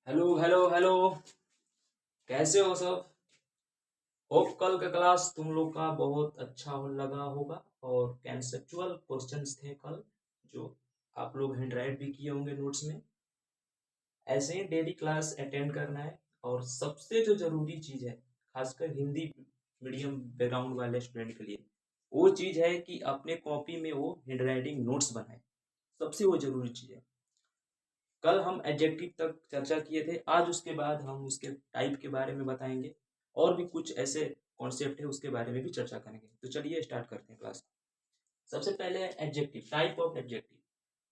Hello hello hello. कैसे हो सब? होप कल का क्लास तुम लोग का बहुत अच्छा लगा होगा। और कंसेप्चुअल क्वेश्चंस थे कल, जो आप लोग हैंड राइट भी किए होंगे नोट्स में। ऐसे ही डेली क्लास अटेंड करना है। और सबसे जो जरूरी चीज है, खासकर हिंदी मीडियम बैकग्राउंड वाले स्टूडेंट के लिए, वो चीज है कि अपने कॉपी में वो हैंड राइटिंग नोट्स बनाए। सबसे वो जरूरी चीज है। कल हम एडजेक्टिव तक चर्चा किए थे, आज उसके बाद हम उसके टाइप के बारे में बताएंगे। और भी कुछ ऐसे कॉन्सेप्ट है, उसके बारे में भी चर्चा करेंगे। तो चलिए स्टार्ट करते हैं क्लास। सबसे पहले एडजेक्टिव, टाइप ऑफ एडजेक्टिव।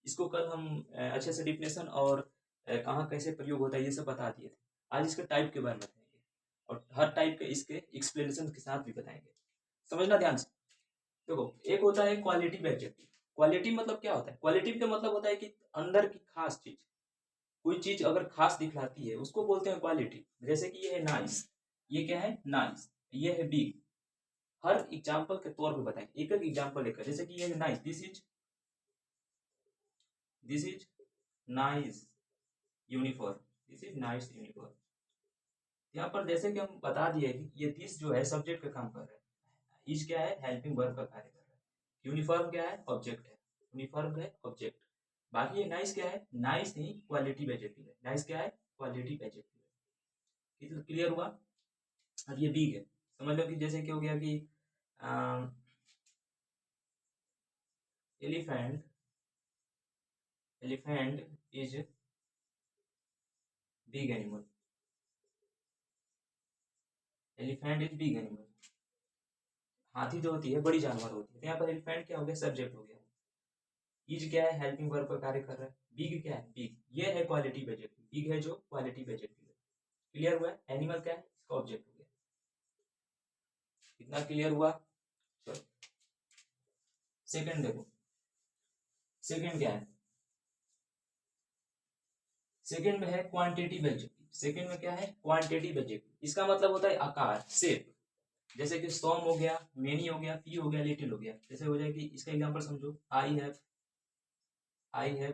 इसको कल हम अच्छे से डिफिनेशन और कहाँ कैसे प्रयोग होता है ये सब बता दिए थे। आज इसके टाइप के बारे में बताएंगे, और हर टाइप के इसके एक्सप्लेनेशन के साथ भी बताएंगे। समझना ध्यान से। देखो, एक होता है क्वालिटी एडजेक्टिव। क्वालिटी मतलब क्या होता है? क्वालिटी का मतलब होता है कि अंदर की खास चीज, कोई चीज अगर खास दिखलाती है उसको बोलते हैं क्वालिटी। जैसे कि ये है नाइस, ये क्या है? नाइस। ये है बिग। हर एग्जांपल के तौर पे बताएं, एक एक एग्जांपल लेकर। जैसे कि ये है nice, this is nice uniform, this is nice uniform. यहाँ पर जैसे कि हम बता दिए कि ये दिस जो है सब्जेक्ट का काम कर रहा है, इज क्या है? हेल्पिंग वर्ब का कार्य कर रहा है। यूनिफॉर्म क्या है? ऑब्जेक्ट है। यूनिफॉर्म है ऑब्जेक्ट। बाकी ये नाइस क्या है? नाइस नहीं, क्वालिटी एडजेक्टिव है। नाइस क्या है? क्वालिटी एडजेक्टिव है। ये तो क्लियर हुआ। अब ये बिग है। समझ लो कि जैसे कि हो गया कि elephant, elephant is big animal. Elephant is big animal. हाथी जो होती है बड़ी जानवर होती है, तो यहाँ पर एलिफेंट क्या हो गया? सब्जेक्ट हो गया। इज क्या है? हेल्पिंग वर्ब का कार्य कर रहा है। बिग क्या है? बिग। ये है क्वालिटी एडजेक्टिव। बिग है जो क्वालिटी एडजेक्टिव है। क्लियर हुआ है? एनिमल क्या है? इसका ऑब्जेक्ट हो गया। इतना क्लियर हुआ? चलो सेकंड देखो। सेकंड क्या है? सेकंड में है क्वांटिटेटिव एडजेक्टिव। सेकंड में क्या है? Quantitative adjective. इसका मतलब होता है आकार, शेप। जैसे कि सॉम हो गया, मेनी हो गया, फी हो गया, लिटिल हो गया। जैसे हो जाए कि इसका एग्जांपल समझो। I have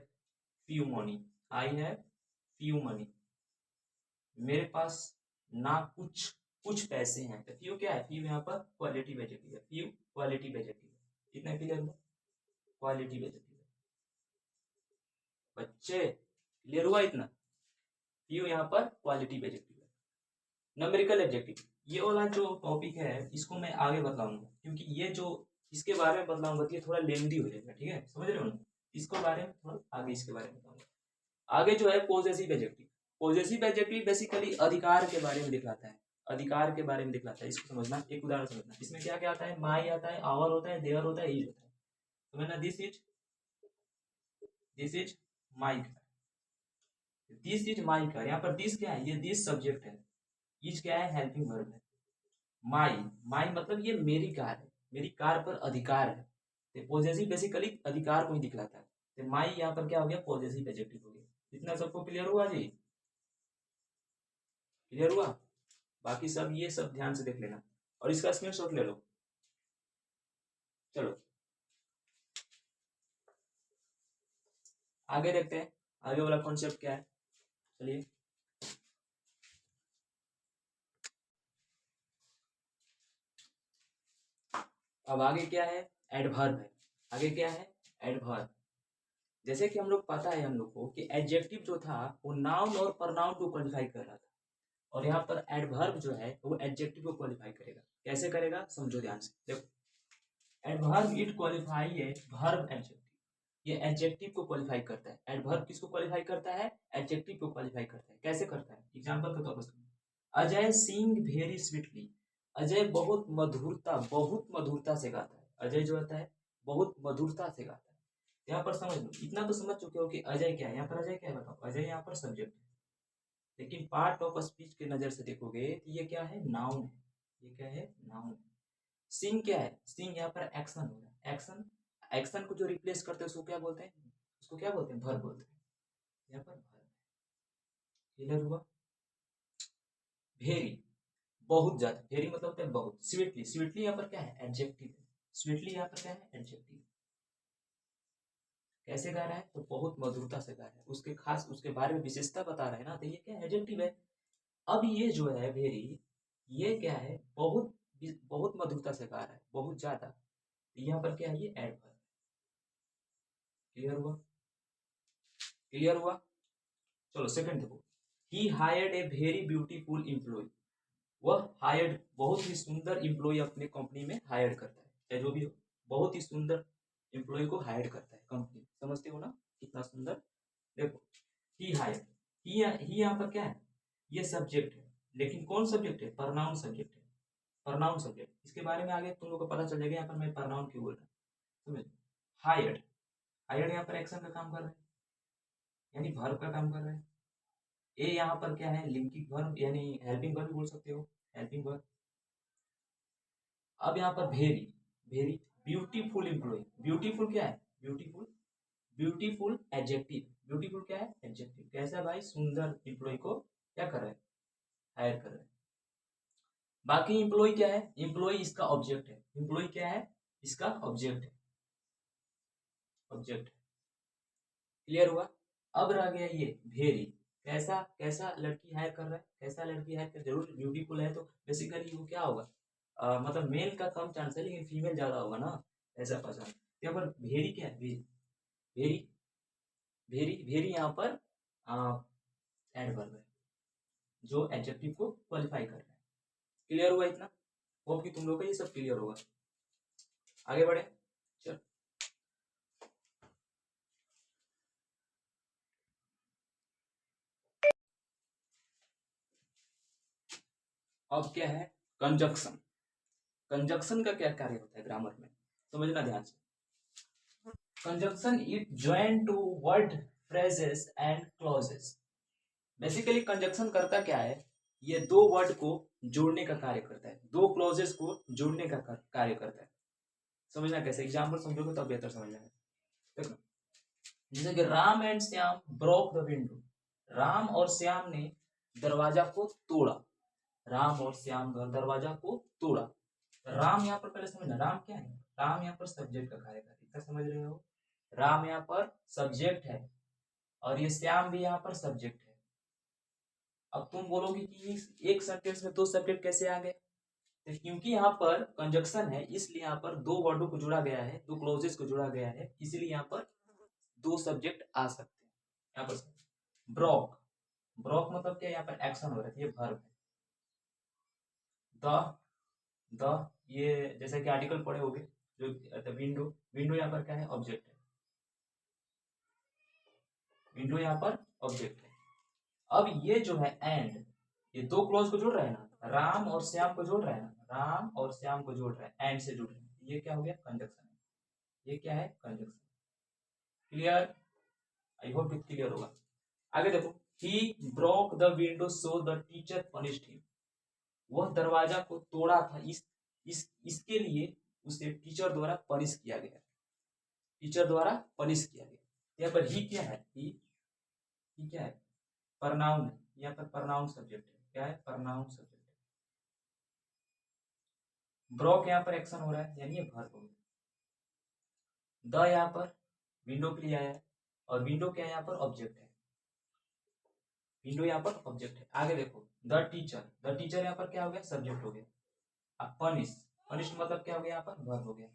few money. I have few money. मेरे पास ना कुछ कुछ पैसे हैं। तो फ्यू क्या है? फ्यू यहाँ पर क्वालिटी एडजेक्टिव है। फ्यू क्वालिटी एडजेक्टिव है। इतना क्लियर हुआ? क्वालिटी एडजेक्टिव है। बच्चे क्लियर हुआ इतना? फ्यू यहाँ पर क्वालिटी एडजेक्टिव है। नंबरिकल एडजेक्टिव, ये वाला जो टॉपिक है इसको मैं आगे बताऊंगा, क्योंकि ये जो इसके बारे में बताऊंगा तो ये थोड़ा लेंदी हो जाएगा। ठीक है, समझ रहे हो ना? इसको बारे में थोड़ा आगे इसके बारे में बताऊंगा। आगे जो है possessive adjective. Possessive adjective basically अधिकार के बारे में दिखलाता है। अधिकार के बारे में दिखलाता है। इसको समझना, एक उदाहरण समझना। इसमें क्या क्या आता है? माई आता है, आवर होता है, देयर होता है, इज होता है। समझना, this is my. This is my car. यहाँ पर दिस क्या है? ये दिस सब्जेक्ट है। इज क्या है? हेल्पिंग वर्ब है। माई, माई मतलब ये मेरी कार है, मेरी कार पर अधिकार है। तो पॉजेसिव बेसिकली अधिकार को ही दिखलाता है। तो माई यहाँ पर क्या हो गया? पॉजेसिव एडजेक्टिव हो गया। इतना सबको क्लियर हुआ जी? क्लियर हुआ? बाकी सब ये सब ध्यान से देख लेना, और इसका स्क्रीनशॉट ले लो। चलो आगे देखते हैं, आगे वाला कॉन्सेप्ट क्या है। चलिए, अब आगे क्या है? एडवर्ब है। आगे क्या है? एडवर्ब। जैसे कि हम लोग पता है हम लोग को कि एडजेक्टिव जो था वो नाउन और प्रनाउन को क्वालिफाई कर रहा था, और यहाँ पर एडवर्ब जो है वो एडजेक्टिव को क्वालिफाई करेगा। कैसे करेगा? समझो ध्यान से। देखो, adverb it qualify a verb adjective. ये एडजेक्टिव को क्वालिफाई करता है। एडवर्ब किसको क्वालिफाई करता है? एडजेक्टिव को क्वालिफाई करता है। कैसे करता है? एग्जांपल के तौर पर सुनिए। अजय सिंग वेरी स्वीटली। अजय बहुत मधुरता से गाता है। अजय जो होता है बहुत मधुरता से गाता है। यहाँ पर समझ लो, इतना तो समझ चुके हो कि अजय क्या है। यहाँ पर अजय क्या है बताओ? अजय यहाँ पर सब्जेक्ट है। लेकिन पार्ट ऑफ स्पीच के नजर से देखोगे तो ये क्या है? नाउन है। ये क्या है? नाउन है। सिंग क्या है? सिंग यहाँ पर एक्शन हो रहा है। एक्शन, एक्शन को जो रिप्लेस करते हैं उसको क्या बोलते हैं? उसको क्या बोलते हैं? वर्ब बोलते हैं। यहाँ पर वर्ब। क्लियर हुआ? वेरी, बहुत ज्यादा। वेरी मतलब होता है बहुत। स्वीटली, स्वीटली यहाँ पर क्या है? एडजेक्टिव है। स्वीटली यहाँ पर क्या है? एडजेक्टिव। कैसे गा रहा है? तो बहुत मधुरता से गा रहा है, उसके खास उसके बारे में विशेषता बता रहा है ना, तो ये क्या एडजेक्टिव है। अब ये जो है वेरी, ये क्या है, बहुत बहुत मधुरता से गा रहा है, बहुत ज्यादा। यहाँ पर क्या है, ये एडवर्ब। क्लियर हुआ? क्लियर हुआ? चलो सेकंड देखो, he hired a very beautiful employee. वह हायर्ड, बहुत ही सुंदर एम्प्लॉय अपने कंपनी में हायर करता है, चाहे जो भी हो, बहुत ही सुंदर एम्प्लॉय को हायर करता है कंपनी। समझते हो ना कितना सुंदर? देखो, ही हायर, ही यहाँ पर क्या है, ये सब्जेक्ट है, लेकिन कौन सब्जेक्ट है? प्रनाउन सब्जेक्ट है। प्रनाउन सब्जेक्ट, इसके बारे में आगे तुम लोग को पता चल जाएगा यहाँ पर मैं प्रनाउन क्यों बोल रहा हूँ। समझ? हायर्ड, हायर्ड यहाँ पर एक्शन का काम कर रहा है, यानी वर्ब का काम कर रहा है। ए यहाँ पर क्या है, लिंकिंग वर्ब, यानी हेल्पिंग वर्ब भी बोल सकते हो, हेल्पिंग वर्ब। अब यहाँ पर very, very beautiful employee, beautiful क्या है, ब्यूटीफुल, ब्यूटीफुल एडजेक्टिव, ब्यूटीफुल क्या है, एडजेक्टिव। कैसा भाई, सुंदर एम्प्लॉय को क्या कर रहा है, हायर कर रहा है। बाकी एम्प्लॉय क्या है, एम्प्लॉय इसका ऑब्जेक्ट है, एम्प्लॉय क्या है, इसका ऑब्जेक्ट है, ऑब्जेक्ट। क्लियर हुआ? अब रह गया ये वेरी, कैसा, कैसा लड़की हायर कर रहा है, कैसा लड़की हायर कर, जरूर ब्यूटीफुल है तो बेसिकली वो क्या होगा, मतलब मेल का कम चांस है, लेकिन फीमेल ज्यादा होगा ना, ऐसा पसंद। यहाँ पर वेरी क्या है, वेरी, वेरी, वेरी, वेरी यहाँ पर एडवर्ब है, जो एडजेक्टिव को क्वालिफाई कर रहा है। क्लियर हुआ इतना? होप कि तुम लोग को ये सब क्लियर होगा। आगे बढ़े, चल। अब क्या है, कंजक्शन। कंजक्शन का क्या कार्य होता है ग्रामर में, समझना ध्यान से। Conjunction it join to word, phrases and clauses. Basically conjunction करता क्या है, ये दो वर्ड को जोड़ने का कार्य करता है, दो क्लॉजेस को जोड़ने का कार्य करता है। समझना कैसे, एग्जाम्पल समझोगे तो बेहतर समझ आएगा। देखो, जैसे कि Ram and Shyam broke the window, Ram और श्याम ने दरवाजा को तोड़ा, राम और श्याम दरवाजा को तोड़ा। राम यहाँ पर पहले समझना, राम क्या है, राम यहाँ पर सब्जेक्ट का कार्य करता है, क्या समझ रहे हो? राम यहाँ पर सब्जेक्ट है, और ये श्याम भी यहाँ पर सब्जेक्ट है। अब तुम बोलोगे कि एक सेंटेंस में दो सब्जेक्ट कैसे आ गए? तो क्योंकि यहाँ पर कंजक्शन है, इसलिए यहाँ पर दो वर्डों को जोड़ा गया है, दो क्लोजेस को जोड़ा गया है, इसलिए यहाँ पर दो सब्जेक्ट आ सकते हैं। यहाँ पर ब्रोक, ब्रोक मतलब क्या, यहाँ पर एक्शन हो रहा है, ये वर्ब है। द, द ये जैसे कि आर्टिकल पढ़े होगे, जो विंडो, विंडो यहाँ पर क्या है, ऑब्जेक्ट है, विंडो यहाँ पर ऑब्जेक्ट है। अब ये जो है एंड, ये दो क्लॉज को जोड़ रहा है ना, राम और श्याम को जोड़ रहा है ना, राम और श्याम को जोड़ रहा है, एंड से जोड़ रहे हैं, ये क्या हो गया, कंजक्शन है। ये क्या है, conjunction. Clear? I hope it clear होगा। आगे देखो, he broke the window so the teacher punished him. वह दरवाजा को तोड़ा था, इसके लिए उसे टीचर द्वारा पनिश किया गया, टीचर द्वारा पनिश किया गया। यहाँ पर ही क्या है, ही क्या है, प्रनाउन है, यहाँ पर प्रनाउन सब्जेक्ट है, क्या है, प्रनाउन सब्जेक्ट है। ब्रोक यहाँ पर एक्शन हो रहा है, यानी ये वर्ब हो गया। द यहाँ पर विंडो के लिए आया है, और विंडो क्या है, यहाँ पर ऑब्जेक्ट है, विंडो यहाँ पर ऑब्जेक्ट है। आगे देखो, द टीचर, द टीचर यहाँ पर क्या हो गया, सब्जेक्ट हो गया। अब पनिश, पनिश मतलब क्या हो गया, यहाँ पर वर्ब हो गया।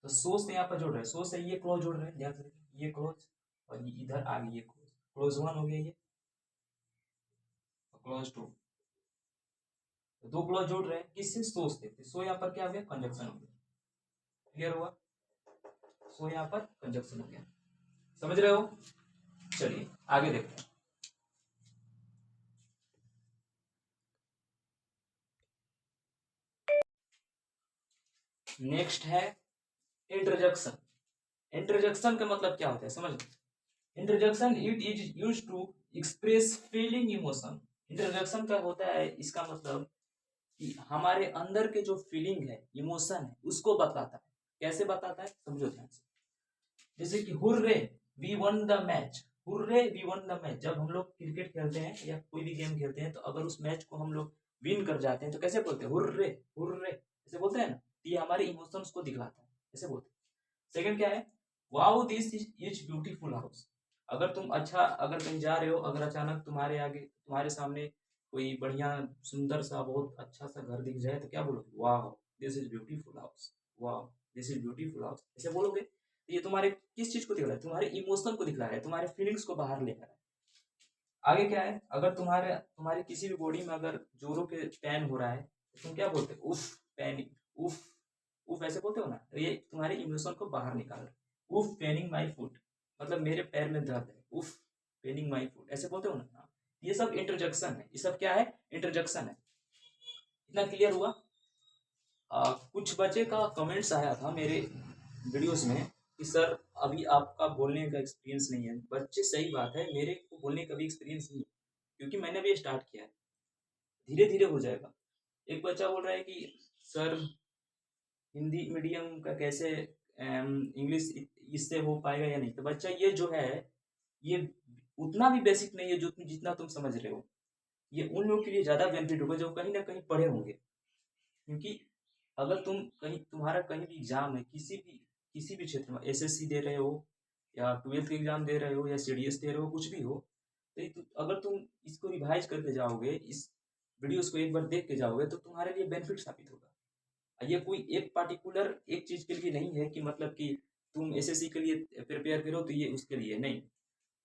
तो सो से यहाँ पर जोड़ रहे हैं, सो से ये क्लोज जोड़ रहे हैं, ध्यान से, ये क्लोज, और ये इधर आगे ये क्लोज, क्लोज वन हो गया ये, क्लोज टू, तो दो क्लोज जोड़ रहे हैं, किससे, सो से। सो यहाँ पर क्या हो गया, कंजक्शन हो गया। क्लियर हुआ? सो यहाँ पर कंजक्शन हो गया, समझ रहे हो? चलिए आगे देखते हैं। नेक्स्ट है इंटरजेक्शन। इंटरजेक्शन का मतलब क्या होता है, समझ। Interjection it is used to express feeling, emotion. Interjection का होता है, इसका मतलब कि हमारे अंदर के जो फीलिंग है, इमोशन है, उसको बताता है। कैसे बताता है, समझो ध्यान से। जैसे कि hurray we won the match, hurray we won the match. जब हम लोग क्रिकेट खेलते हैं या कोई भी गेम खेलते हैं, तो अगर उस मैच को हम लोग विन कर जाते हैं तो कैसे बोलते हैं, हुर्रे, हुर्रे, ऐसे बोलते हैं ना। ये हमारे इमोशंस को दिखलाता है, ऐसे बोलते हैं। सेकंड क्या है, wow this is beautiful house. अगर तुम अच्छा, अगर कहीं जा रहे हो, अगर अचानक तुम्हारे आगे, तुम्हारे सामने कोई बढ़िया सुंदर सा बहुत अच्छा सा घर दिख जाए तो क्या बोलोगे? वाह दिस इज ब्यूटीफुल हाउस, वाह दिस इज ब्यूटीफुल हाउस, ऐसे बोलोगे। तो ये तुम्हारे किस चीज को दिखला है? तुम्हारे इमोशन को दिखला रहा है, तुम्हारे फीलिंग्स को बाहर लेकर है। आगे क्या है, अगर तुम्हारे तुम्हारी किसी भी बॉडी में अगर जोरों के पेन हो रहा है तो तुम क्या बोलते हो? उफ पेन, उफ, उफ ऐसे बोलते हो ना, तो ये तुम्हारे इमोशन को बाहर निकाल रहे। उफ पेनिंग माई फुट, मतलब मेरे पैर में दर्द है, उफ पेनिंग माई फुट, ऐसे बोलते हो ना। हाँ, ये सब इंटरजेक्शन है, ये सब क्या है? इंटरजेक्शन है। इतना क्लियर हुआ? कुछ बच्चे का कमेंट्स आया था मेरे वीडियोस में कि सर अभी आपका बोलने का एक्सपीरियंस नहीं है। बच्चे सही बात है, मेरे को बोलने का भी एक्सपीरियंस नहीं है, क्योंकि मैंने अभी स्टार्ट किया है, धीरे धीरे हो जाएगा। एक बच्चा बोल रहा है कि सर हिंदी मीडियम का कैसे इंग्लिश इससे हो पाएगा या नहीं। तो बच्चा ये जो है, ये उतना भी बेसिक नहीं है जो जितना तुम समझ रहे हो। ये उन लोगों के लिए ज़्यादा बेनिफिट होगा जो कहीं ना कहीं पढ़े होंगे। क्योंकि अगर तुम कहीं, तुम्हारा कहीं भी एग्जाम है, किसी भी क्षेत्र में एसएससी दे रहे हो या ट्वेल्थ के एग्जाम दे रहे हो या सीडीएस दे रहे हो, कुछ भी हो, तो अगर तुम इसको रिवाइज करके जाओगे, इस वीडियोस को एक बार देख के जाओगे, तो तुम्हारे लिए बेनिफिट साबित होगा। ये कोई एक पार्टिकुलर एक चीज के लिए नहीं है कि मतलब कि तुम एसएससी के लिए प्रिपेयर करो तो ये उसके लिए नहीं।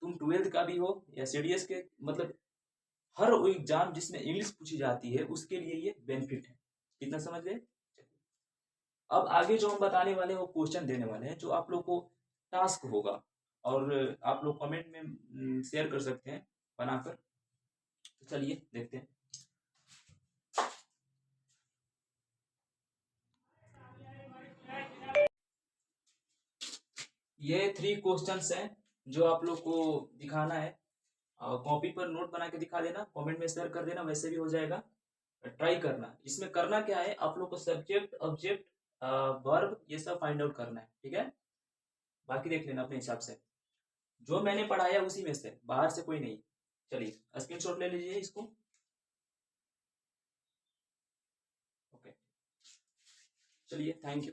तुम ट्वेल्थ का भी हो या सीडीएस के, मतलब हर वो एग्जाम जिसमें इंग्लिश पूछी जाती है उसके लिए ये बेनिफिट है। कितना समझ गए? अब आगे जो हम बताने वाले हैं वो क्वेश्चन देने वाले हैं जो आप लोग को टास्क होगा, और आप लोग कमेंट में शेयर कर सकते हैं बनाकर। तो चलिए देखते हैं। ये 3 क्वेश्चंस हैं जो आप लोग को दिखाना है। कॉपी पर नोट बना के दिखा देना, कमेंट में शेयर कर देना, वैसे भी हो जाएगा। ट्राई करना, इसमें करना क्या है, आप लोग को सब्जेक्ट ऑब्जेक्ट वर्ब ये सब फाइंड आउट करना है, ठीक है। बाकी देख लेना अपने हिसाब से, जो मैंने पढ़ाया उसी में से, बाहर से कोई नहीं। चलिए स्क्रीनशॉट ले लीजिए इसको। ओके, चलिए थैंक यू।